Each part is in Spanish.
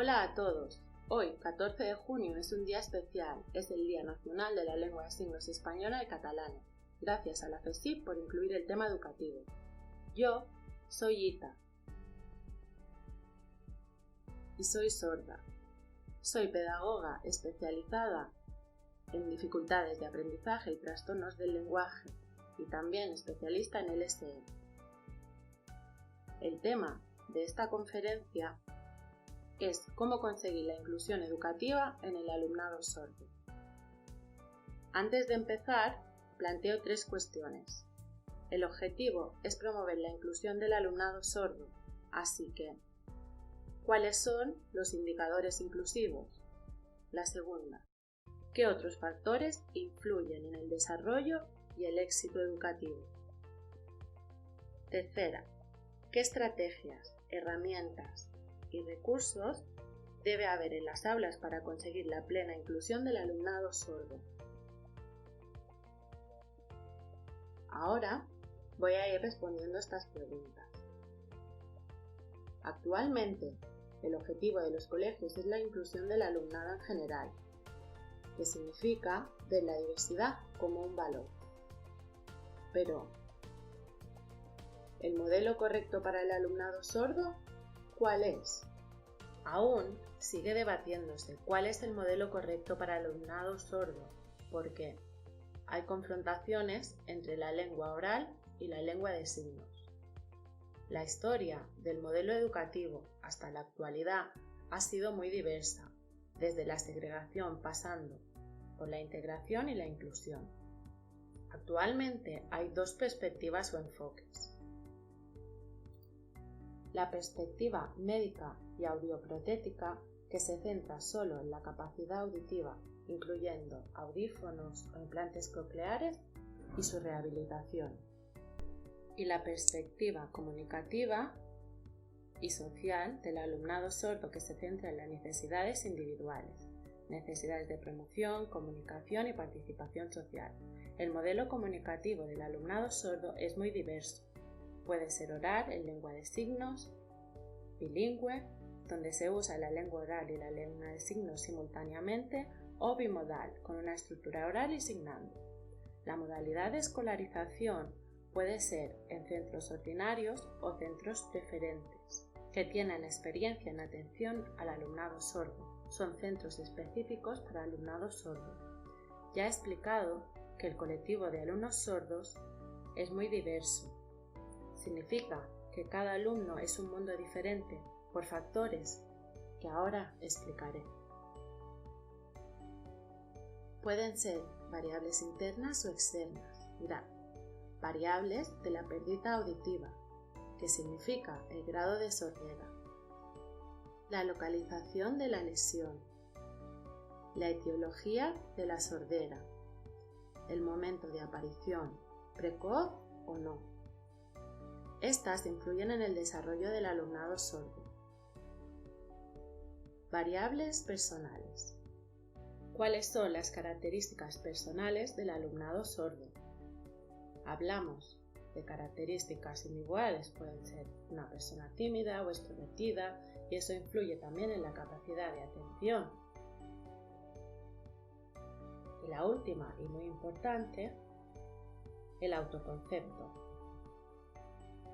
Hola a todos. Hoy, 14 de junio, es un día especial. Es el Día Nacional de la Lengua de Signos Española y Catalana. Gracias a la FESIP por incluir el tema educativo. Yo soy Ita y soy sorda. Soy pedagoga especializada en dificultades de aprendizaje y trastornos del lenguaje y también especialista en LSE. El tema de esta conferencia es cómo conseguir la inclusión educativa en el alumnado sordo. Antes de empezar, planteo 3 cuestiones. El objetivo es promover la inclusión del alumnado sordo, así que, ¿cuáles son los indicadores inclusivos? La segunda, ¿qué otros factores influyen en el desarrollo y el éxito educativo? Tercera, ¿qué estrategias, herramientas y recursos debe haber en las aulas para conseguir la plena inclusión del alumnado sordo? Ahora voy a ir respondiendo estas preguntas. Actualmente, el objetivo de los colegios es la inclusión del alumnado en general, que significa ver la diversidad como un valor. Pero, ¿el modelo correcto para el alumnado sordo cuál es? Aún sigue debatiéndose cuál es el modelo correcto para el alumnado sordo, porque hay confrontaciones entre la lengua oral y la lengua de signos. La historia del modelo educativo hasta la actualidad ha sido muy diversa, desde la segregación pasando por la integración y la inclusión. Actualmente hay 2 perspectivas o enfoques. La perspectiva médica y audioprotética, que se centra solo en la capacidad auditiva, incluyendo audífonos o implantes cocleares, y su rehabilitación. Y la perspectiva comunicativa y social del alumnado sordo, que se centra en las necesidades individuales, necesidades de promoción, comunicación y participación social. El modelo comunicativo del alumnado sordo es muy diverso. Puede ser oral, en lengua de signos, bilingüe, donde se usa la lengua oral y la lengua de signos simultáneamente, o bimodal, con una estructura oral y signando. La modalidad de escolarización puede ser en centros ordinarios o centros preferentes, que tienen experiencia en atención al alumnado sordo. Son centros específicos para alumnado sordo. Ya he explicado que el colectivo de alumnos sordos es muy diverso. Significa que cada alumno es un mundo diferente por factores que ahora explicaré. Pueden ser variables internas o externas. Mirad, variables de la pérdida auditiva, que significa el grado de sordera, la localización de la lesión, la etiología de la sordera, el momento de aparición, precoz o no. Estas influyen en el desarrollo del alumnado sordo. Variables personales. ¿Cuáles son las características personales del alumnado sordo? Hablamos de características individuales, pueden ser una persona tímida o extrovertida, y eso influye también en la capacidad de atención. Y la última y muy importante, el autoconcepto.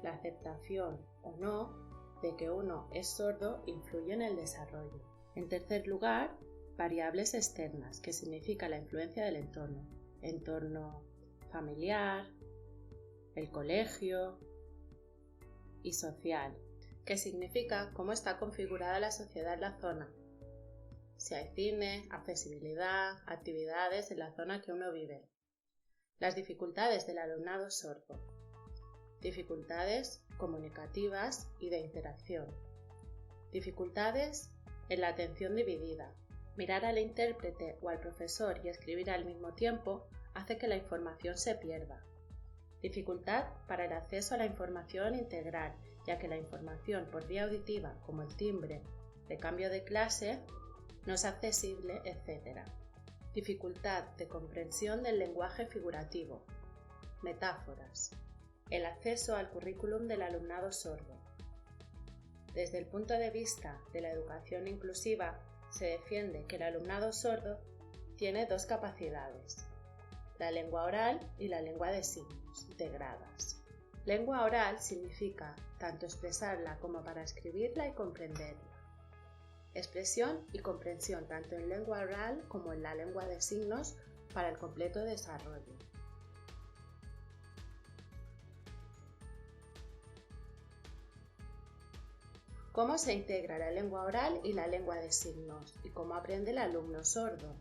La aceptación o no de que uno es sordo influye en el desarrollo. En tercer lugar, variables externas, que significa la influencia del entorno familiar, el colegio y social, que significa cómo está configurada la sociedad en la zona, si hay cine, accesibilidad, actividades en la zona que uno vive. Las dificultades del alumnado sordo. Dificultades comunicativas y de interacción. Dificultades en la atención dividida. Mirar al intérprete o al profesor y escribir al mismo tiempo hace que la información se pierda. Dificultad para el acceso a la información integral, ya que la información por vía auditiva, como el timbre de cambio de clase, no es accesible, etc. Dificultad de comprensión del lenguaje figurativo. Metáforas. El acceso al currículum del alumnado sordo. Desde el punto de vista de la educación inclusiva, se defiende que el alumnado sordo tiene dos capacidades, la lengua oral y la lengua de signos, integradas. Lengua oral significa tanto expresarla como para escribirla y comprenderla. Expresión y comprensión tanto en lengua oral como en la lengua de signos para el completo desarrollo. ¿Cómo se integra la lengua oral y la lengua de signos? ¿Y cómo aprende el alumno sordo?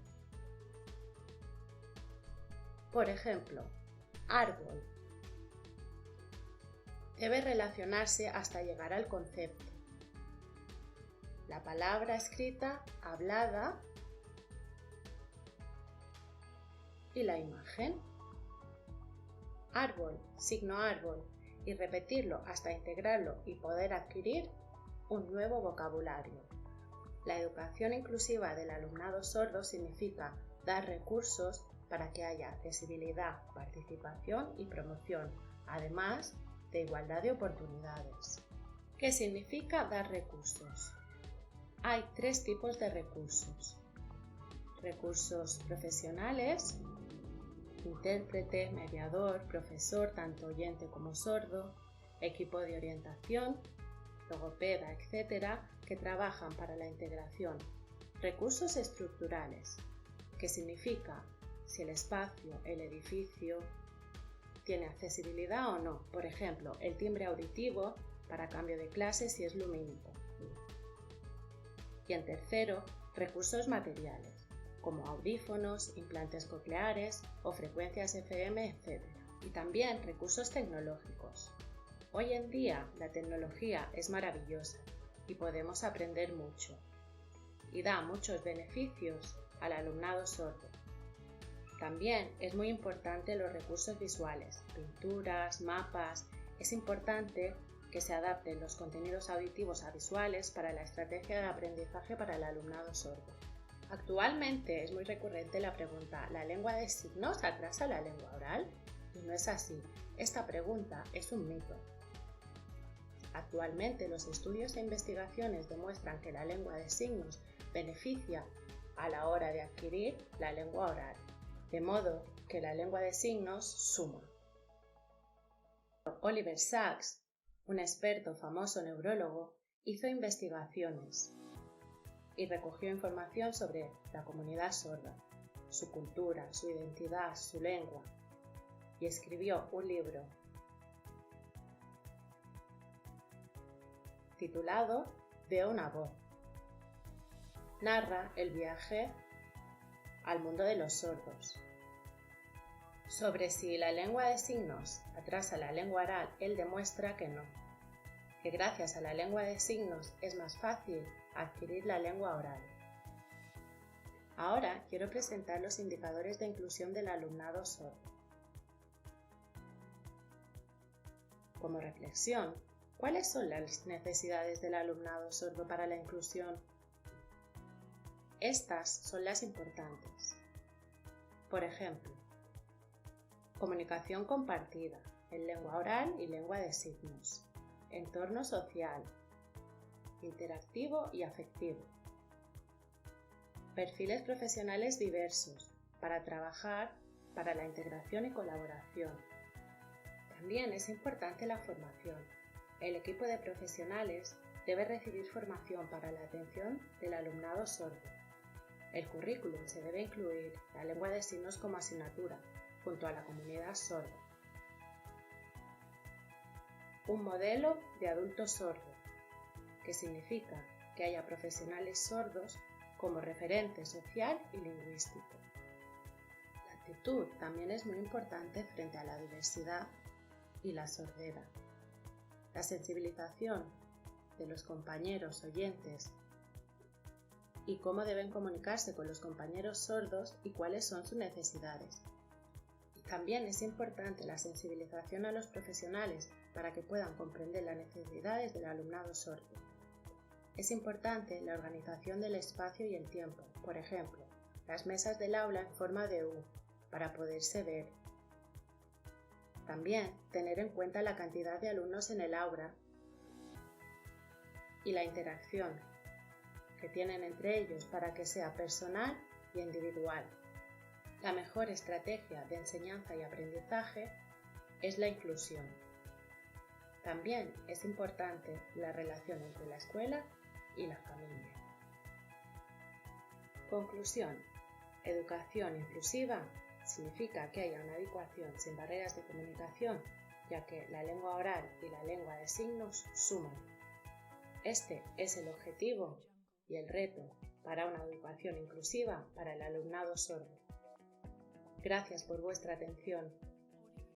Por ejemplo, árbol. Debe relacionarse hasta llegar al concepto. La palabra escrita, hablada y la imagen. Árbol, signo árbol, y repetirlo hasta integrarlo y poder adquirir un nuevo vocabulario. La educación inclusiva del alumnado sordo significa dar recursos para que haya accesibilidad, participación y promoción, además de igualdad de oportunidades. ¿Qué significa dar recursos? Hay tres tipos de recursos. Recursos profesionales, intérprete, mediador, profesor, tanto oyente como sordo, equipo de orientación, logopeda, etc., que trabajan para la integración. Recursos estructurales, que significa si el espacio, el edificio, tiene accesibilidad o no. Por ejemplo, el timbre auditivo para cambio de clase si es lumínico. Y en tercero, recursos materiales, como audífonos, implantes cocleares o frecuencias FM, etc. Y también recursos tecnológicos. Hoy en día la tecnología es maravillosa y podemos aprender mucho y da muchos beneficios al alumnado sordo. También es muy importante los recursos visuales, pinturas, mapas. Es importante que se adapten los contenidos auditivos a visuales para la estrategia de aprendizaje para el alumnado sordo. Actualmente es muy recurrente la pregunta ¿la lengua de signos atrasa la lengua oral? Y no es así. Esta pregunta es un mito. Actualmente los estudios e investigaciones demuestran que la lengua de signos beneficia a la hora de adquirir la lengua oral, de modo que la lengua de signos suma. Oliver Sacks, un experto famoso neurólogo, hizo investigaciones y recogió información sobre la comunidad sorda, su cultura, su identidad, su lengua, y escribió un libro titulado Veo una voz. Narra el viaje al mundo de los sordos. Sobre si la lengua de signos atrasa la lengua oral, él demuestra que no, que gracias a la lengua de signos es más fácil adquirir la lengua oral. Ahora quiero presentar los indicadores de inclusión del alumnado sordo. Como reflexión, ¿cuáles son las necesidades del alumnado sordo para la inclusión? Estas son las importantes. Por ejemplo, comunicación compartida en lengua oral y lengua de signos, entorno social, interactivo y afectivo, perfiles profesionales diversos para trabajar para la integración y colaboración. También es importante la formación. El equipo de profesionales debe recibir formación para la atención del alumnado sordo. El currículum se debe incluir la lengua de signos como asignatura, junto a la comunidad sorda. Un modelo de adulto sordo, que significa que haya profesionales sordos como referente social y lingüístico. La actitud también es muy importante frente a la diversidad y la sordera. La sensibilización de los compañeros oyentes y cómo deben comunicarse con los compañeros sordos y cuáles son sus necesidades. También es importante la sensibilización a los profesionales para que puedan comprender las necesidades del alumnado sordo. Es importante la organización del espacio y el tiempo, por ejemplo, las mesas del aula en forma de U, para poderse ver. También tener en cuenta la cantidad de alumnos en el aula y la interacción que tienen entre ellos para que sea personal y individual. La mejor estrategia de enseñanza y aprendizaje es la inclusión. También es importante la relación entre la escuela y la familia. Conclusión. Educación inclusiva significa que haya una adecuación sin barreras de comunicación, ya que la lengua oral y la lengua de signos suman. Este es el objetivo y el reto para una educación inclusiva para el alumnado sordo. Gracias por vuestra atención.